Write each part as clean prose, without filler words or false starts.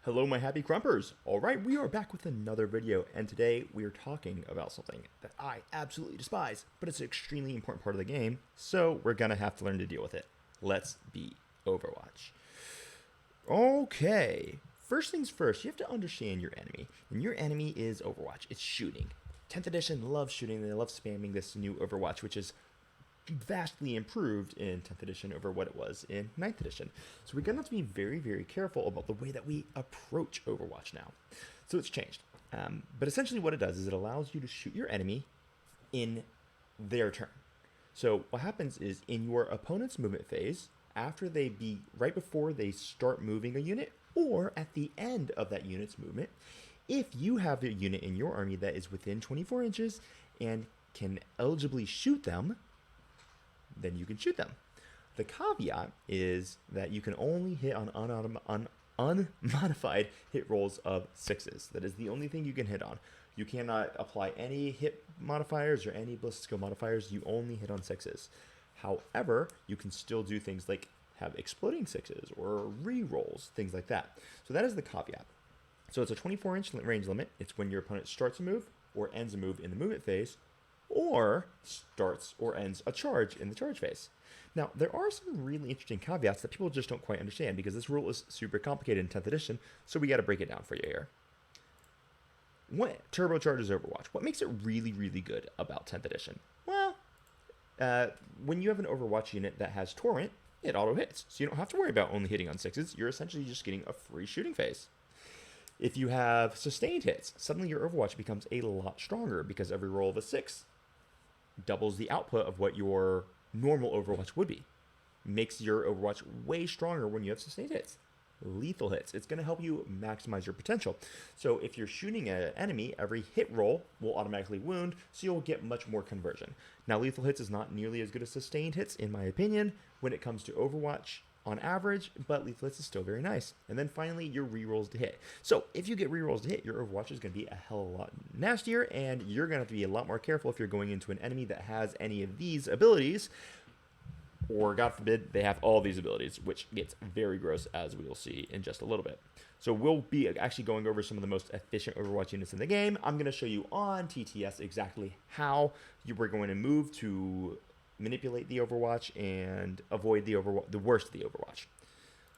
Hello, my happy crumpers. All right, we are back with another video, and today we are talking about something that I absolutely despise, but it's an extremely important part of the game, so we're gonna have to learn to deal with it. Let's be Overwatch. Okay, first things first, you have to understand your enemy, and your enemy is Overwatch. It's shooting. 10th edition loves shooting, they love spamming this new Overwatch, which is vastly improved in 10th edition over what it was in 9th edition. So we're going to have to be very, very careful about the way that we approach Overwatch now. So it's changed. But essentially what it does is it allows you to shoot your enemy in their turn. So what happens is in your opponent's movement phase, right before they start moving a unit, or at the end of that unit's movement, if you have a unit in your army that is within 24 inches and can eligibly shoot them, then you can shoot them. The caveat is that you can only hit on unmodified hit rolls of 6s. That is the only thing you can hit on. You cannot apply any hit modifiers or any ballistic skill modifiers. You only hit on 6s. However, you can still do things like have exploding 6s or re-rolls, things like that. So that is the caveat. So it's a 24-inch range limit. It's when your opponent starts a move or ends a move in the movement phase, or starts or ends a charge in the charge phase. Now, there are some really interesting caveats that people just don't quite understand because this rule is super complicated in 10th edition, so we got to break it down for you here. What turbocharges Overwatch? What makes it really, really good about 10th edition? Well, when you have an Overwatch unit that has Torrent, it auto-hits, so you don't have to worry about only hitting on 6s. You're essentially just getting a free shooting phase. If you have sustained hits, suddenly your Overwatch becomes a lot stronger because every roll of a 6 doubles the output of what your normal Overwatch would be. Makes your Overwatch way stronger when you have sustained hits. Lethal hits. It's going to help you maximize your potential. So if you're shooting at an enemy, every hit roll will automatically wound, so you'll get much more conversion. Now, lethal hits is not nearly as good as sustained hits, in my opinion, when it comes to Overwatch on average, but lethal hits is still very nice. And then finally, your rerolls to hit. So if you get rerolls to hit, your Overwatch is going to be a hell of a lot nastier, and you're going to have to be a lot more careful if you're going into an enemy that has any of these abilities, or God forbid, they have all these abilities, which gets very gross, as we will see in just a little bit. So we'll be actually going over some of the most efficient Overwatch units in the game. I'm going to show you on TTS exactly how you were going to move to manipulate the Overwatch and avoid the worst of the Overwatch.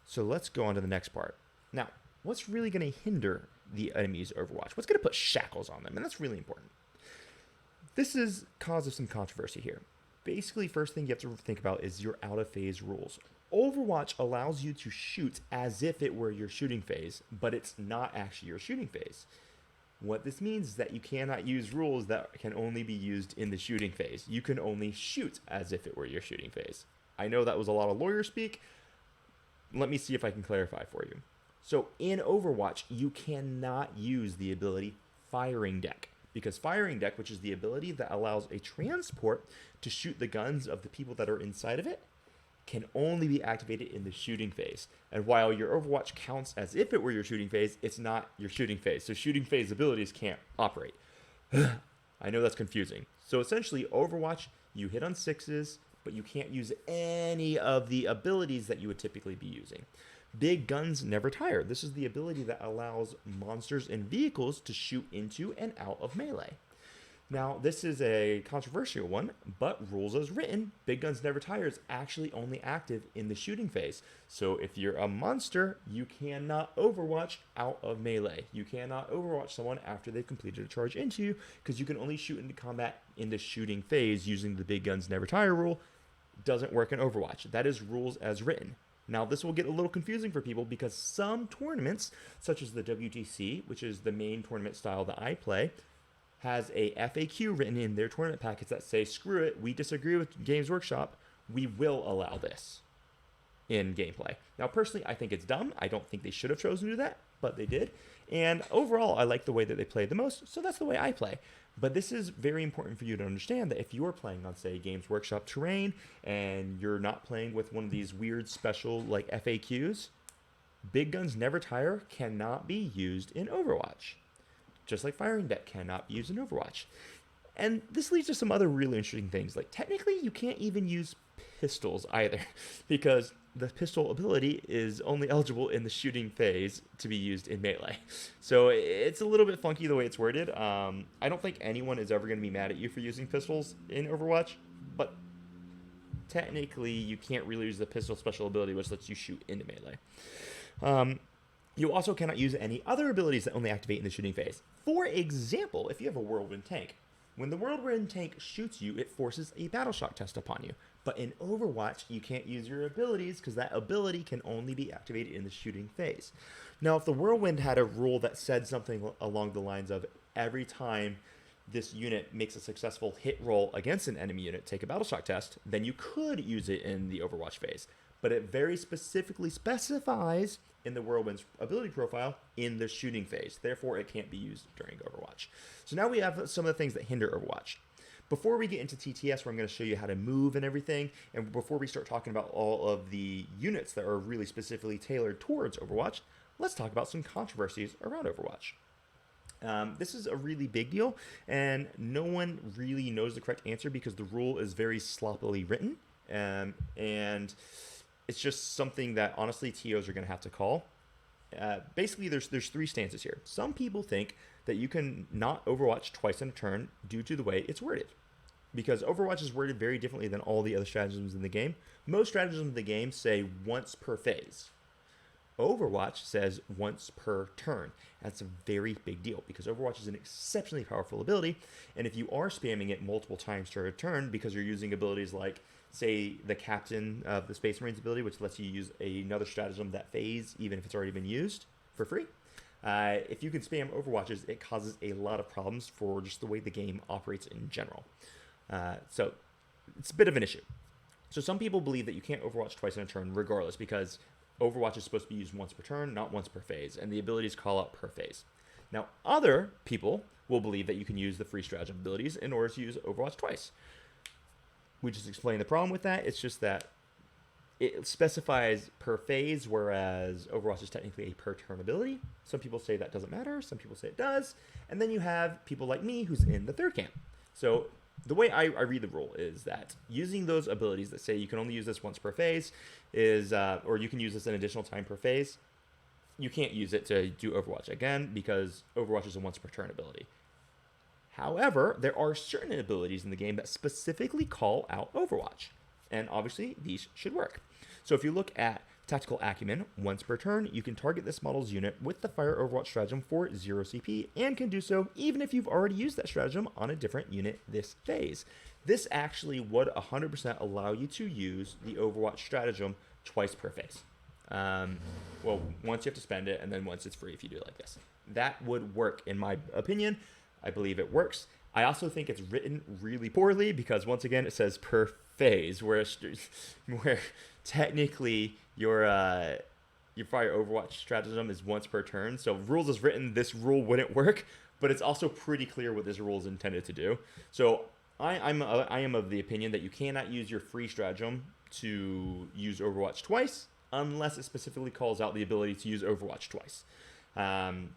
So let's go on to the next part. Now, what's really going to hinder the enemy's Overwatch? What's going to put shackles on them? And that's really important. This is cause of some controversy here. Basically, first thing you have to think about is your out-of-phase rules. Overwatch allows you to shoot as if it were your shooting phase, but it's not actually your shooting phase. What this means is that you cannot use rules that can only be used in the shooting phase. You can only shoot as if it were your shooting phase. I know that was a lot of lawyer speak. Let me see if I can clarify for you. So in Overwatch, you cannot use the ability Firing Deck, because Firing Deck, which is the ability that allows a transport to shoot the guns of the people that are inside of it, can only be activated in the shooting phase. And while your Overwatch counts as if it were your shooting phase, it's not your shooting phase. So shooting phase abilities can't operate. I know that's confusing. So essentially, Overwatch, you hit on 6s, but you can't use any of the abilities that you would typically be using. Big guns never tire. This is the ability that allows monsters and vehicles to shoot into and out of melee. Now, this is a controversial one, but rules as written, Big Guns Never Tire is actually only active in the shooting phase. So if you're a monster, you cannot Overwatch out of melee. You cannot Overwatch someone after they've completed a charge into you, because you can only shoot into combat in the shooting phase using the Big Guns Never Tire rule. Doesn't work in Overwatch. That is rules as written. Now, this will get a little confusing for people because some tournaments, such as the WTC, which is the main tournament style that I play, has a FAQ written in their tournament packets that say, screw it, we disagree with Games Workshop, we will allow this in gameplay. Now, personally, I think it's dumb. I don't think they should have chosen to do that, but they did. And overall, I like the way that they played the most, so that's the way I play. But this is very important for you to understand that if you're playing on, say, Games Workshop terrain, and you're not playing with one of these weird special, like, FAQs, Big Guns Never Tire cannot be used in Overwatch. Just like Firing Deck cannot be used in Overwatch. And this leads to some other really interesting things. Like, technically, you can't even use pistols either, because the pistol ability is only eligible in the shooting phase to be used in melee. So it's a little bit funky the way it's worded. I don't think anyone is ever going to be mad at you for using pistols in Overwatch, but technically you can't really use the pistol special ability, which lets you shoot into melee. You also cannot use any other abilities that only activate in the shooting phase. For example, if you have a Whirlwind tank, when the Whirlwind tank shoots you, it forces a battle shock test upon you. But in Overwatch, you can't use your abilities because that ability can only be activated in the shooting phase. Now, if the Whirlwind had a rule that said something along the lines of every time this unit makes a successful hit roll against an enemy unit, take a battle shock test, then you could use it in the Overwatch phase. But it very specifically specifies in the Whirlwind's ability profile in the shooting phase. Therefore, it can't be used during Overwatch. So now we have some of the things that hinder Overwatch. Before we get into TTS, where I'm going to show you how to move and everything, and before we start talking about all of the units that are really specifically tailored towards Overwatch, let's talk about some controversies around Overwatch. This is a really big deal, and no one really knows the correct answer because the rule is very sloppily written, and it's just something that, honestly, TOs are going to have to call. Basically, there's three stances here. Some people think that you can not Overwatch twice in a turn due to the way it's worded. Because Overwatch is worded very differently than all the other stratagems in the game. Most stratagems in the game say once per phase. Overwatch says once per turn. That's a very big deal because Overwatch is an exceptionally powerful ability, and if you are spamming it multiple times per turn because you're using abilities like, say, the Captain of the Space Marines ability, which lets you use another stratagem that phase even if it's already been used for free. If you can spam Overwatches, it causes a lot of problems for just the way the game operates in general. So it's a bit of an issue. So some people believe that you can't Overwatch twice in a turn regardless because Overwatch is supposed to be used once per turn, not once per phase, and the abilities call out per phase. Now, other people will believe that you can use the free stratagem abilities in order to use Overwatch twice. We just explained the problem with that. It's just that it specifies per phase, whereas Overwatch is technically a per turn ability. Some people say that doesn't matter. Some people say it does. And then you have people like me who's in the third camp. So the way I read the rule is that using those abilities that say you can only use this once per phase is, or you can use this an additional time per phase, you can't use it to do Overwatch again because Overwatch is a once per turn ability. However, there are certain abilities in the game that specifically call out Overwatch. And obviously, these should work. So if you look at Tactical Acumen, once per turn, you can target this model's unit with the Fire Overwatch stratagem for 0 CP, and can do so even if you've already used that stratagem on a different unit this phase. This actually would 100% allow you to use the Overwatch stratagem twice per phase. Well, once you have to spend it, and then once it's free if you do it like this. That would work, in my opinion. I believe it works. I also think it's written really poorly because, once again, it says per phase, where technically your Fire Overwatch stratagem is once per turn. So rules is written, this rule wouldn't work, but it's also pretty clear what this rule is intended to do. So I am of the opinion that you cannot use your free stratagem to use Overwatch twice unless it specifically calls out the ability to use Overwatch twice.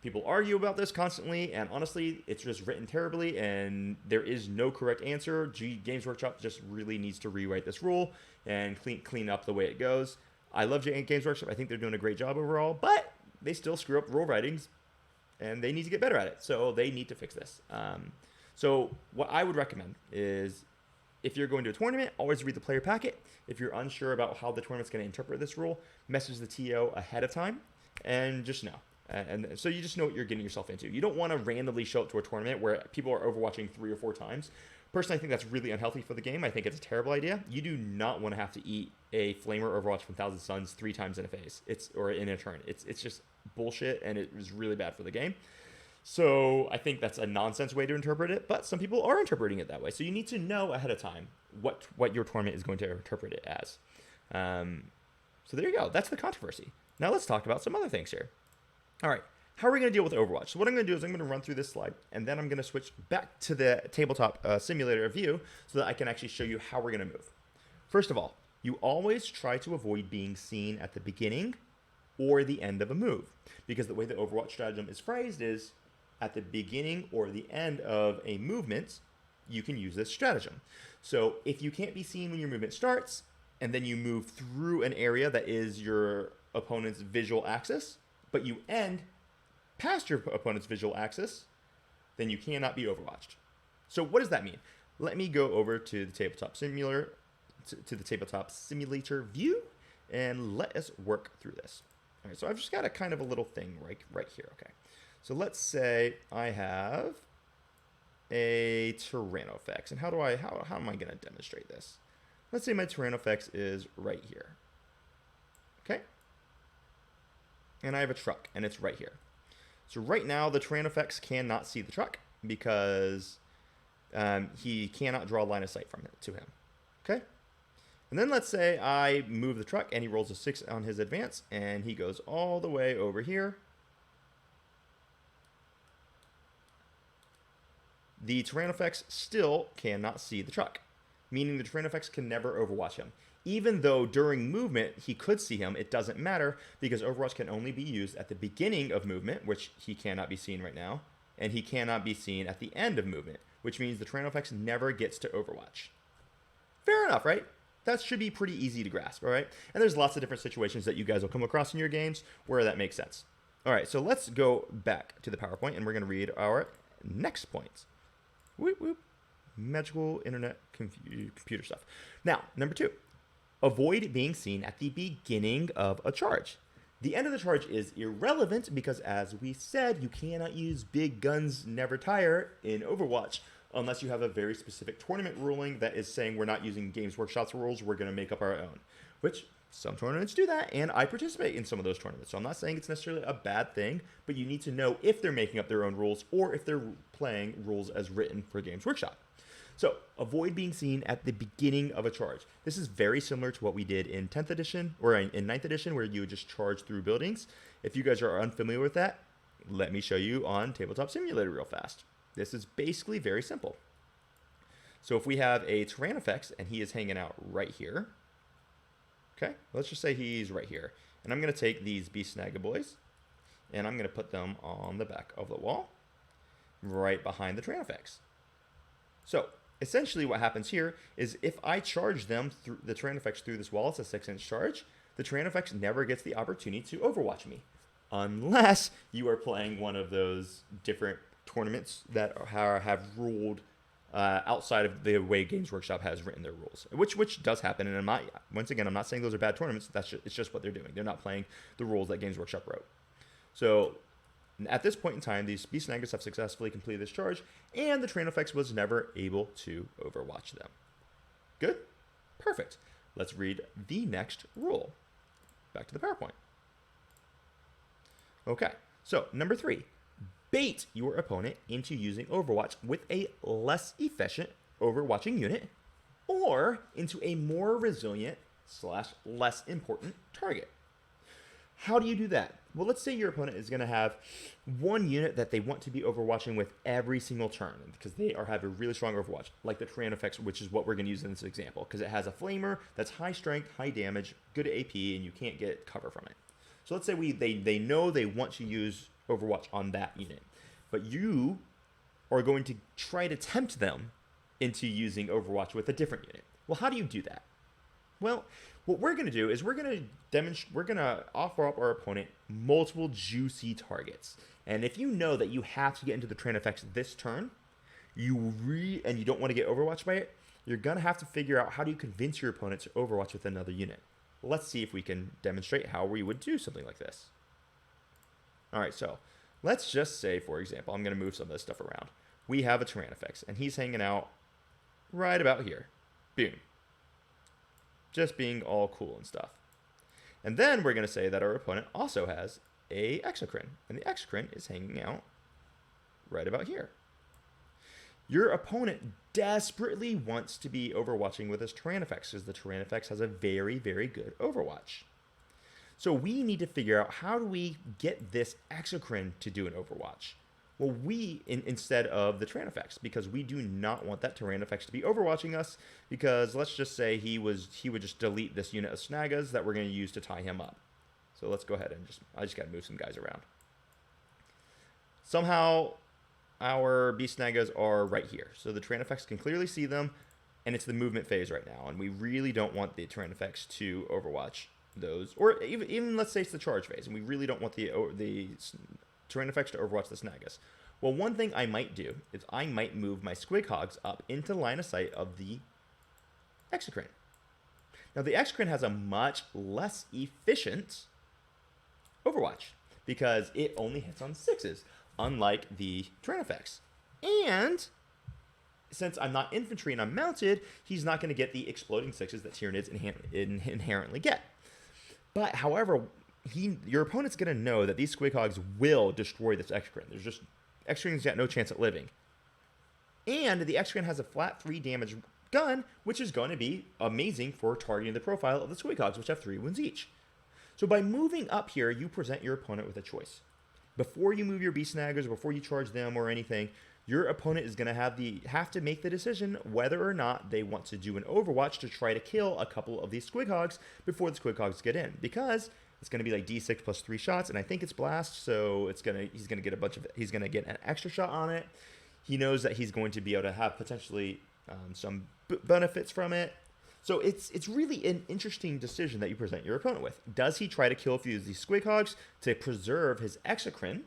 People argue about this constantly, and honestly, it's just written terribly, and there is no correct answer. Games Workshop just really needs to rewrite this rule and clean up the way it goes. I love Games Workshop. I think they're doing a great job overall, but they still screw up rule writings, and they need to get better at it. So they need to fix this. So what I would recommend is, if you're going to a tournament, always read the player packet. If you're unsure about how the tournament's going to interpret this rule, message the TO ahead of time, and just know. And so you just know what you're getting yourself into. You don't want to randomly show up to a tournament where people are overwatching 3 or 4 times. Personally, I think that's really unhealthy for the game. I think it's a terrible idea. You do not want to have to eat a Flamer Overwatch from Thousand Suns 3 times in a phase. Or in a turn. It's just bullshit, and it was really bad for the game. So I think that's a nonsense way to interpret it, but some people are interpreting it that way. So you need to know ahead of time what your tournament is going to interpret it as. So there you go. That's the controversy. Now let's talk about some other things here. All right, how are we going to deal with Overwatch? So what I'm going to do is I'm going to run through this slide, and then I'm going to switch back to the tabletop simulator view so that I can actually show you how we're going to move. First of all, you always try to avoid being seen at the beginning or the end of a move, because the way the Overwatch stratagem is phrased is at the beginning or the end of a movement, you can use this stratagem. So if you can't be seen when your movement starts, and then you move through an area that is your opponent's visual axis, but you end past your opponent's visual axis, then you cannot be overwatched. So what does that mean? Let me go over to the tabletop simulator, to the tabletop simulator view, and let us work through this. All right, so I've just got a kind of a little thing right here. Okay, so let's say I have a Tyrannofex, and how am I going to demonstrate this? Let's say my Tyrannofex is right here. Okay, and I have a truck, and it's right here. So right now, the Tyrannofex cannot see the truck because he cannot draw a line of sight from it to him. Okay? And then let's say I move the truck, and he rolls a 6 on his advance, and he goes all the way over here. The Tyrannofex still cannot see the truck, meaning the Tyrannofex can never overwatch him. Even though during movement he could see him, it doesn't matter because Overwatch can only be used at the beginning of movement, which he cannot be seen right now, and he cannot be seen at the end of movement, which means the Tyrannofex never gets to Overwatch. Fair enough, right? That should be pretty easy to grasp, all right? And there's lots of different situations that you guys will come across in your games where that makes sense. All right, so let's go back to the PowerPoint, and we're going to read our next points. Whoop, whoop. Magical internet computer stuff. Now, number 2. Avoid being seen at the beginning of a charge. The end of the charge is irrelevant because, as we said, you cannot use big guns never tire in Overwatch unless you have a very specific tournament ruling that is saying we're not using Games Workshop's rules, we're going to make up our own. Which some tournaments do that, and I participate in some of those tournaments. So I'm not saying it's necessarily a bad thing, but you need to know if they're making up their own rules or if they're playing rules as written for Games Workshop. So, avoid being seen at the beginning of a charge. This is very similar to what we did in 10th edition, or in 9th edition, where you would just charge through buildings. If you guys are unfamiliar with that, let me show you on Tabletop Simulator real fast. This is basically very simple. So if we have a Tyrannofex, and he is hanging out right here, okay, let's just say he's right here. And I'm going to take these Beast Snagga boys, and I'm going to put them on the back of the wall, right behind the Tyrannofex. So, essentially what happens here is if I charge them through the Tyrannofex through this wall, it's a 6-inch charge, the Tyrannofex never gets the opportunity to overwatch me. Unless you are playing one of those different tournaments that have ruled outside of the way Games Workshop has written their rules. Which does happen, and once again, I'm not saying those are bad tournaments, it's just what they're doing. They're not playing the rules that Games Workshop wrote. So, at this point in time, these Beast Snaggas have successfully completed this charge, and the Tyrannofex was never able to overwatch them. Good? Perfect. Let's read the next rule. Back to the PowerPoint. Okay, so number 3. Bait your opponent into using Overwatch with a less efficient overwatching unit, or into a more resilient / less important target. How do you do that? Well, let's say your opponent is going to have one unit that they want to be overwatching with every single turn because they have a really strong overwatch, like the Tyrannofex, which is what we're going to use in this example, because it has a flamer that's high strength, high damage, good AP, and you can't get cover from it. So let's say they know they want to use Overwatch on that unit, but you are going to try to tempt them into using Overwatch with a different unit. Well, how do you do that? Well, what we're going to do is we're going to offer up our opponent multiple juicy targets. And if you know that you have to get into the Tyrannofex this turn, and you don't want to get overwatched by it, you're going to have to figure out how do you convince your opponent to overwatch with another unit. Let's see if we can demonstrate how we would do something like this. All right, so let's just say, for example, I'm going to move some of this stuff around. We have a Tyrannofex, and he's hanging out right about here. Boom. Just being all cool and stuff. And then we're going to say that our opponent also has a Exocrine, and the Exocrine is hanging out right about here. Your opponent desperately wants to be overwatching with his Tyrannofex because the Tyrannofex has a very, very good overwatch. So we need to figure out how do we get this Exocrine to do an overwatch. Well, instead of the Tyrannofex, because we do not want that Tyrannofex to be overwatching us, because let's just say he would just delete this unit of Snaggas that we're going to use to tie him up. So let's go ahead and I just got to move some guys around. Somehow our Beast Snaggas are right here, so the Tyrannofex can clearly see them, and it's the movement phase right now, and we really don't want the terrain effects to overwatch those, or even let's say it's the charge phase, and we really don't want the terrain effects to overwatch the Snagus. Well, one thing I might do is I might move my Squig Hogs up into line of sight of the Exocrine. Now, the Exocrine has a much less efficient overwatch because it only hits on 6s, unlike the terrain effects. And since I'm not infantry and I'm mounted, he's not going to get the exploding 6s that Tyranids inherently get. But, however, your opponent's going to know that these Squig Hogs will destroy this Exocrine. Exocrine's got no chance at living. And the Exocrine has a flat 3 damage gun, which is going to be amazing for targeting the profile of the Squig Hogs, which have 3 wounds each. So by moving up here, you present your opponent with a choice. Before you move your Beast Snaggers, or before you charge them or anything, your opponent is going to have to make the decision whether or not they want to do an Overwatch to try to kill a couple of these Squig Hogs before the Squig Hogs get in, because it's going to be like D6 plus 3 shots, and I think it's blast, so he's going to get an extra shot on it. He knows that he's going to be able to have potentially some benefits from it. So it's really an interesting decision that you present your opponent with. Does he try to kill a few of these Squig Hogs to preserve his Exocrine?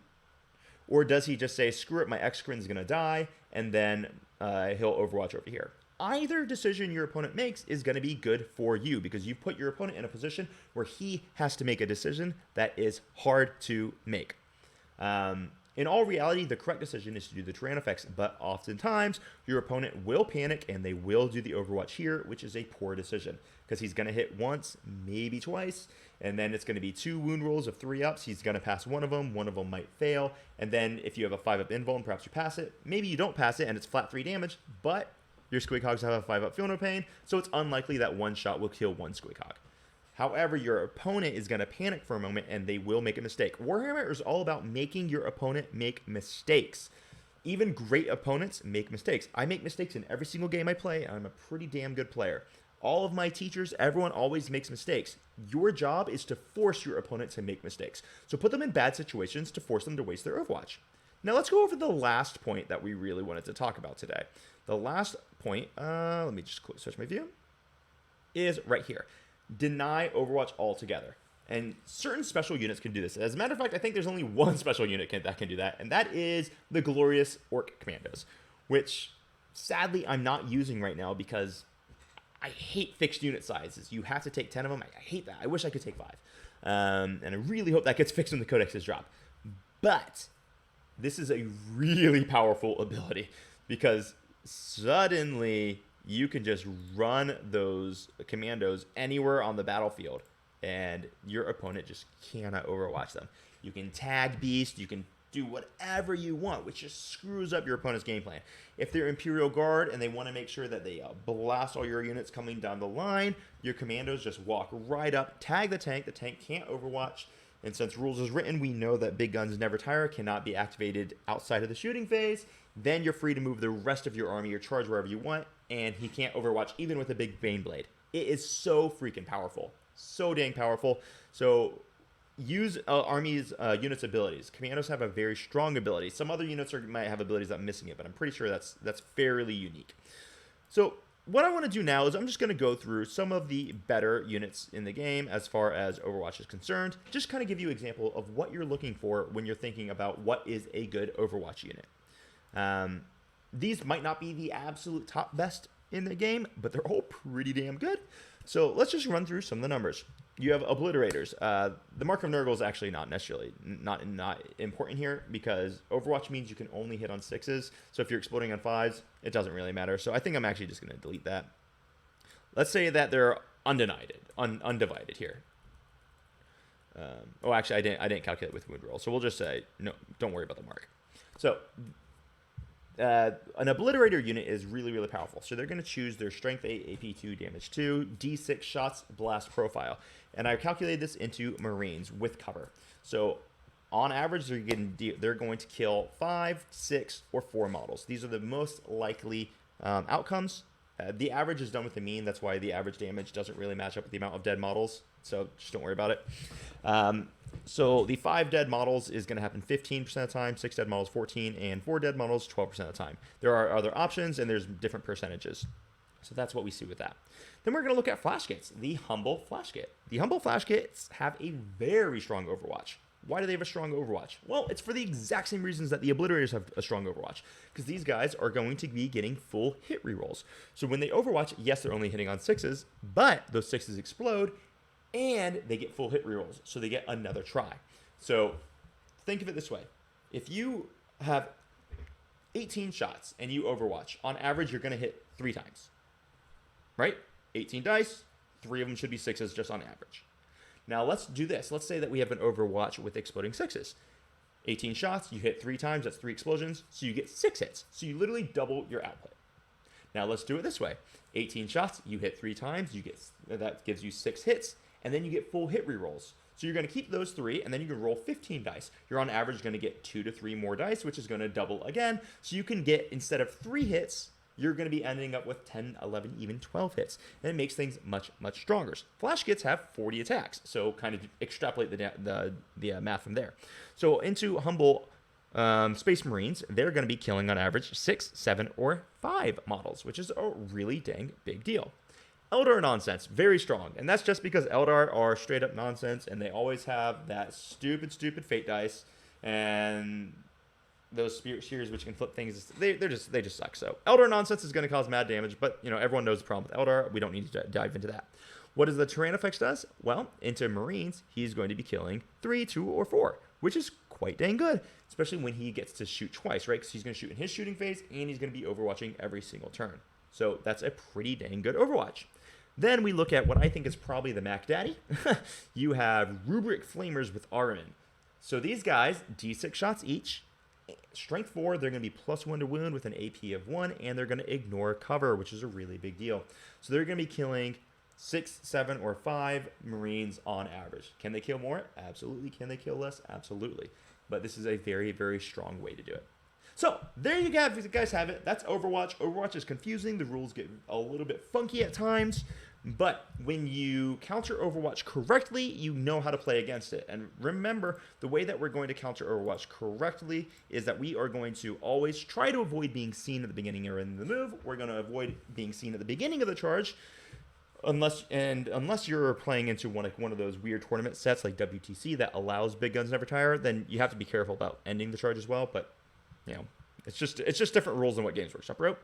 Or does he just say, screw it, my Exocrine's going to die, and then he'll Overwatch over here? Either decision your opponent makes is going to be good for you, because you put your opponent in a position where he has to make a decision that is hard to make. In all reality, the correct decision is to do the terrain effects, but oftentimes your opponent will panic and they will do the Overwatch here, which is a poor decision, because he's going to hit once, maybe twice, and then it's going to be 2 wound rolls of 3 ups. He's going to pass one of them might fail, and then if you have a 5-up invuln, perhaps you pass it. Maybe you don't pass it and it's flat 3 damage, but your Squig Hogs have a 5-up feel no pain, so it's unlikely that one shot will kill one Squig Hog. However, your opponent is going to panic for a moment and they will make a mistake. Warhammer is all about making your opponent make mistakes. Even great opponents make mistakes. I make mistakes in every single game I play, and I'm a pretty damn good player. All of my teachers, everyone always makes mistakes. Your job is to force your opponent to make mistakes. So put them in bad situations to force them to waste their Overwatch. Now let's go over the last point that we really wanted to talk about today. The last point, let me just switch my view, is right here. Deny Overwatch altogether. And certain special units can do this. As a matter of fact, I think there's only one special unit that can do that, and that is the Glorious Orc Commandos, which sadly I'm not using right now because I hate fixed unit sizes. You have to take 10 of them. I hate that. I wish I could take 5. And I really hope that gets fixed when the codexes drop. But this is a really powerful ability, because suddenly you can just run those commandos anywhere on the battlefield, and your opponent just cannot Overwatch them. You can tag Beast, you can do whatever you want, which just screws up your opponent's game plan. If they're Imperial Guard and they want to make sure that they blast all your units coming down the line, your commandos just walk right up, tag the tank can't Overwatch, and since rules is written, we know that Big Guns Never Tire cannot be activated outside of the shooting phase. Then you're free to move the rest of your army or charge wherever you want, and he can't Overwatch even with a big Bane Blade. It is so freaking powerful. So dang powerful. So use army's units' abilities. Commandos have a very strong ability. Some other units might have abilities that are missing it, but I'm pretty sure that's fairly unique. So what I want to do now is I'm just going to go through some of the better units in the game as far as Overwatch is concerned. Just kind of give you an example of what you're looking for when you're thinking about what is a good Overwatch unit. These might not be the absolute top best in the game, but they're all pretty damn good. So let's just run through some of the numbers. You have Obliterators. The Mark of Nurgle is actually not necessarily not important here, because Overwatch means you can only hit on 6s. So if you're exploding on 5s, it doesn't really matter. So I think I'm actually just going to delete that. Let's say that they're undivided here. Actually, I didn't calculate with wound roll. So we'll just say no. Don't worry about the mark. So an Obliterator unit is really, really powerful. So they're going to choose their Strength 8, AP 2, Damage 2, D6 shots, Blast profile. And I calculated this into Marines with cover. So on average, they're going to kill 5, 6, or 4 models. These are the most likely outcomes. The average is done with the mean. That's why the average damage doesn't really match up with the amount of dead models. So just don't worry about it. So the 5 dead models is going to happen 15% of the time, 6 dead models 14, and 4 dead models 12% of the time. There are other options, and there's different percentages. So that's what we see with that. Then we're going to look at flash gates, the humble flash gate. The humble flash gates have a very strong Overwatch. Why do they have a strong Overwatch? Well, it's for the exact same reasons that the Obliterators have a strong Overwatch. Because these guys are going to be getting full hit rerolls. So when they Overwatch, yes, they're only hitting on 6s, but those 6s explode, and they get full hit rerolls. So they get another try. So think of it this way. If you have 18 shots and you Overwatch, on average, you're going to hit 3 times. Right? 18 dice, 3 of them should be 6s just on average. Now let's do this. Let's say that we have an Overwatch with exploding 6s. 18 shots, you hit 3 times, that's 3 explosions, so you get 6 hits. So you literally double your output. Now let's do it this way. 18 shots, you hit 3 times, that gives you 6 hits, and then you get full hit rerolls. So you're going to keep those 3, and then you can roll 15 dice. You're on average going to get 2 to 3 more dice, which is going to double again. So you can get, instead of 3 hits, you're going to be ending up with 10, 11, even 12 hits. And it makes things much, much stronger. Flash kits have 40 attacks, so kind of extrapolate the math from there. So into humble Space Marines, they're going to be killing on average 6, 7, or 5 models, which is a really dang big deal. Eldar nonsense, very strong. And that's just because Eldar are straight up nonsense, and they always have that stupid fate dice, and those spirit shears which can flip things, they just suck. So Eldar nonsense is going to cause mad damage, but everyone knows the problem with Eldar. We don't need to dive into that. What does the Tyrannofex does? Well, into Marines, he's going to be killing 3, 2, or 4, which is quite dang good, especially when he gets to shoot twice, right? Because he's going to shoot in his shooting phase, and he's going to be overwatching every single turn. So that's a pretty dang good Overwatch. Then we look at what I think is probably the Mac Daddy. You have Rubric Flamers with Armin. So these guys, D6 shots each. Strength 4, they're going to be +1 to wound with an AP of 1, and they're going to ignore cover, which is a really big deal. So they're going to be killing 6, 7, or 5 Marines on average. Can they kill more? Absolutely. Can they kill less? Absolutely. But this is a very, very strong way to do it. So there you guys have it. That's Overwatch. Overwatch is confusing. The rules get a little bit funky at times. But when you counter Overwatch correctly, you know how to play against it. And remember, the way that we're going to counter Overwatch correctly is that we are going to always try to avoid being seen at the beginning or in the move. We're going to avoid being seen at the beginning of the charge. Unless you're playing into one of those weird tournament sets like WTC that allows big guns never tire, then you have to be careful about ending the charge as well. But it's just different rules than what Games Workshop wrote.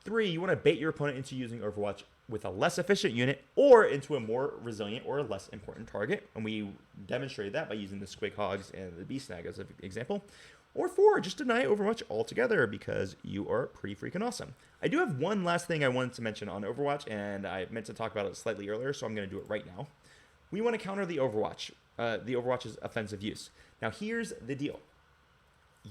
3, you want to bait your opponent into using Overwatch with a less efficient unit or into a more resilient or a less important target. And we demonstrated that by using the Squig Hogs and the Beast Snag as an example. Or 4, just deny Overwatch altogether because you are pretty freaking awesome. I do have one last thing I wanted to mention on Overwatch, and I meant to talk about it slightly earlier, so I'm going to do it right now. We want to counter the Overwatch's offensive use. Now here's the deal.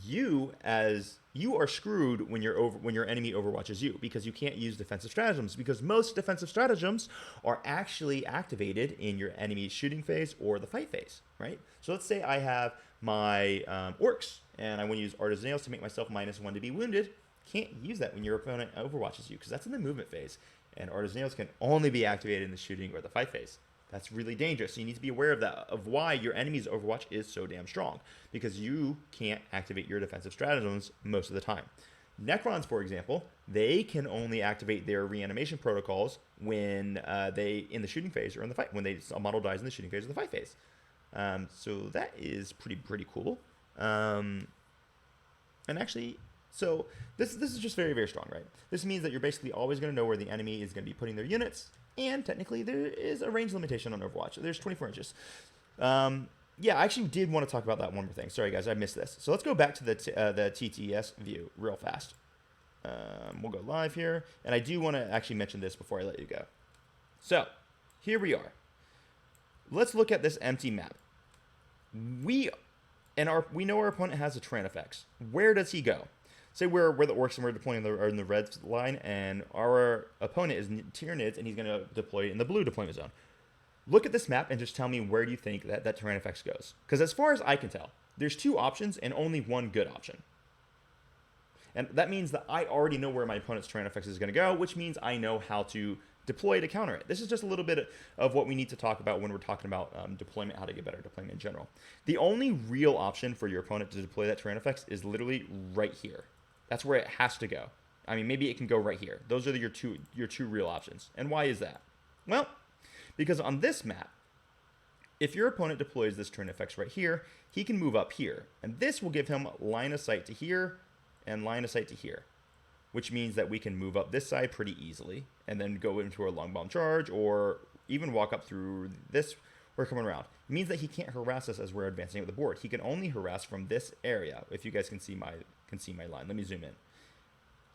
You are screwed when your enemy overwatches you, because you can't use defensive stratagems, because most defensive stratagems are actually activated in your enemy's shooting phase or the fight phase, right? So let's say I have my orcs and I want to use Artisan Nails to make myself -1 to be wounded. Can't use that when your opponent overwatches you, because that's in the movement phase, and Artisan Nails can only be activated in the shooting or the fight phase. That's really dangerous. So you need to be aware of that, of why your enemy's Overwatch is so damn strong, because you can't activate your defensive stratagems most of the time. Necrons, for example, they can only activate their reanimation protocols when they in the shooting phase or in the fight, when a model dies in the shooting phase or the fight phase. So that is pretty cool. And actually, so this is just very, very strong, right? This means that you're basically always going to know where the enemy is going to be putting their units. And technically, there is a range limitation on Overwatch. There's 24 inches. Yeah, I actually did want to talk about that one more thing. Sorry, guys, I missed this. So let's go back to the TTS view real fast. We'll go live here. And I do want to actually mention this before I let you go. So here we are. Let's look at this empty map. We know our opponent has a Tyrannofex. Where does he go? Say we're the orcs and we're deploying in the red line, and our opponent is Tyranids, and he's going to deploy in the blue deployment zone. Look at this map and just tell me where do you think that Tyrannofex goes. Because as far as I can tell, there's 2 options and only one good option. And that means that I already know where my opponent's Tyrannofex is going to go, which means I know how to deploy to counter it. This is just a little bit of what we need to talk about when we're talking about deployment, how to get better deployment in general. The only real option for your opponent to deploy that Tyrannofex is literally right here. That's where it has to go. I mean, maybe it can go right here. Those are your two real options. And why is that? Well, because on this map, if your opponent deploys this turn effects right here, he can move up here. And this will give him line of sight to here and line of sight to here, which means that we can move up this side pretty easily and then go into a long bomb charge or even walk up through this or coming around. It means that he can't harass us as we're advancing up the board. He can only harass from this area. If you guys can see my line. Let me zoom in.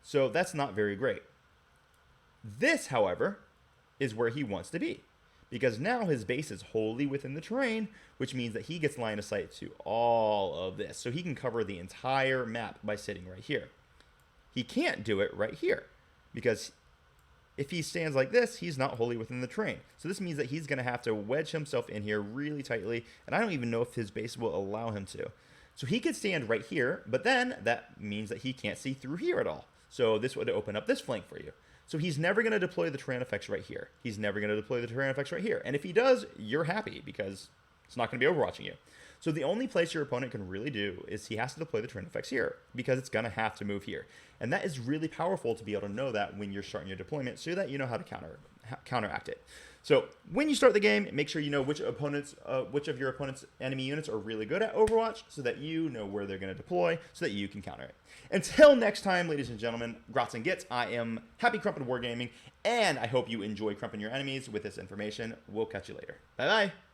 So that's not very great. This, however, is where he wants to be, because now his base is wholly within the terrain, which means that he gets line of sight to all of this. So he can cover the entire map by sitting right here. He can't do it right here, because if he stands like this, he's not wholly within the terrain. So this means that he's going to have to wedge himself in here really tightly, and I don't even know if his base will allow him to. So he could stand right here, but then that means that he can't see through here at all. So this would open up this flank for you. So he's never going to deploy the terrain effects right here. He's never going to deploy the terrain effects right here. And if he does, you're happy, because it's not going to be overwatching you. So the only place your opponent can really do is he has to deploy the terrain effects here, because it's going to have to move here. And that is really powerful to be able to know that when you're starting your deployment, so that you know how to counteract it. So when you start the game, make sure you know which of your opponent's enemy units are really good at Overwatch, so that you know where they're going to deploy, so that you can counter it. Until next time, ladies and gentlemen, Grots and Gits, I am Happy Crumpin' Wargaming, and I hope you enjoy crumping your enemies with this information. We'll catch you later. Bye-bye.